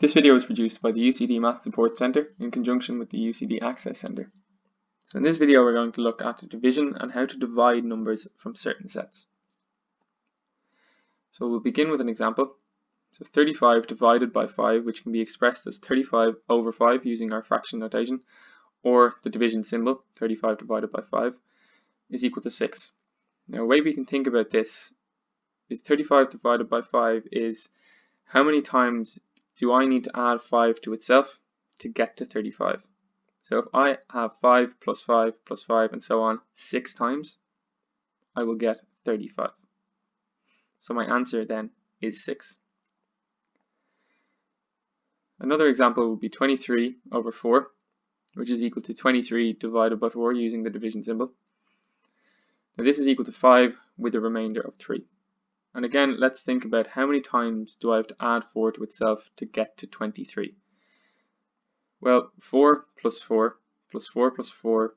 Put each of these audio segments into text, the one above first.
This video was produced by the UCD Math Support Centre in conjunction with the UCD Access Centre. So in this video we're going to look at division and how to divide numbers from certain sets. So we'll begin with an example. So 35 divided by 5, which can be expressed as 35 over 5 using our fraction notation, or the division symbol, 35 divided by 5, is equal to 6. Now a way we can think about this is 35 divided by 5 is how many times do I need to add 5 to itself to get to 35. So if I have 5 plus 5 plus 5 and so on 6 times, I will get 35. So my answer then is 6. Another example would be 23 over 4, which is equal to 23 divided by 4 using the division symbol. Now this is equal to 5 with a remainder of 3. And again, let's think about how many times do I have to add 4 to itself to get to 23. Well, 4 plus 4 plus 4 plus 4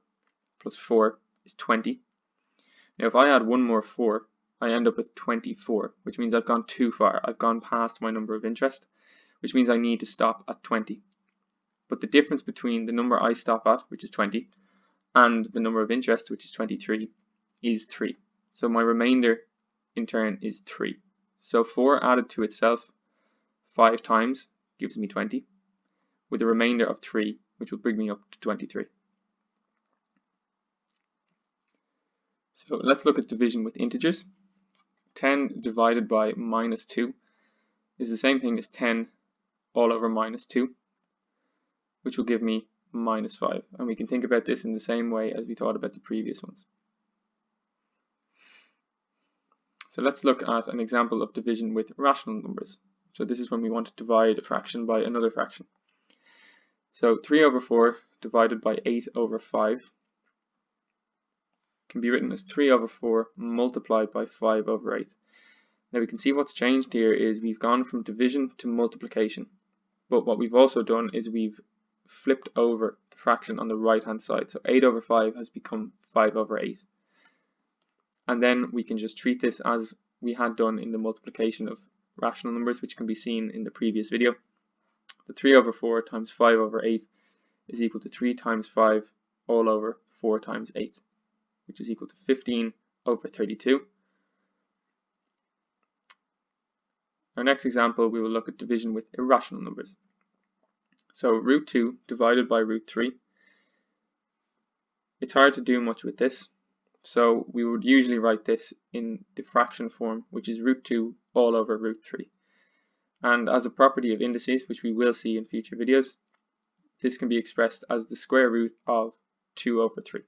plus 4 is 20. Now if I add one more 4, I end up with 24, which means I've gone too far. I've gone past my number of interest, which means I need to stop at 20. But the difference between the number I stop at, which is 20, and the number of interest, which is 23, is 3. So my remainder in turn is 3. So 4 added to itself 5 times gives me 20, with a remainder of 3, which will bring me up to 23. So let's look at division with integers. 10 divided by minus 2 is the same thing as 10 all over minus 2, which will give me minus 5. And we can think about this in the same way as we thought about the previous ones. So let's look at an example of division with rational numbers. So this is when we want to divide a fraction by another fraction. So 3 over 4 divided by 8 over 5 can be written as 3 over 4 multiplied by 5 over 8. Now we can see what's changed here is we've gone from division to multiplication. But what we've also done is we've flipped over the fraction on the right hand side. So 8 over 5 has become 5 over 8. And then we can just treat this as we had done in the multiplication of rational numbers, which can be seen in the previous video. The 3 over 4 times 5 over 8 is equal to 3 times 5 all over 4 times 8, which is equal to 15 over 32. Our next example, we will look at division with irrational numbers. So root 2 divided by root 3. It's hard to do much with this. So we would usually write this in diffraction form, which is root 2 all over root 3. And as a property of indices, which we will see in future videos, this can be expressed as the square root of 2 over 3.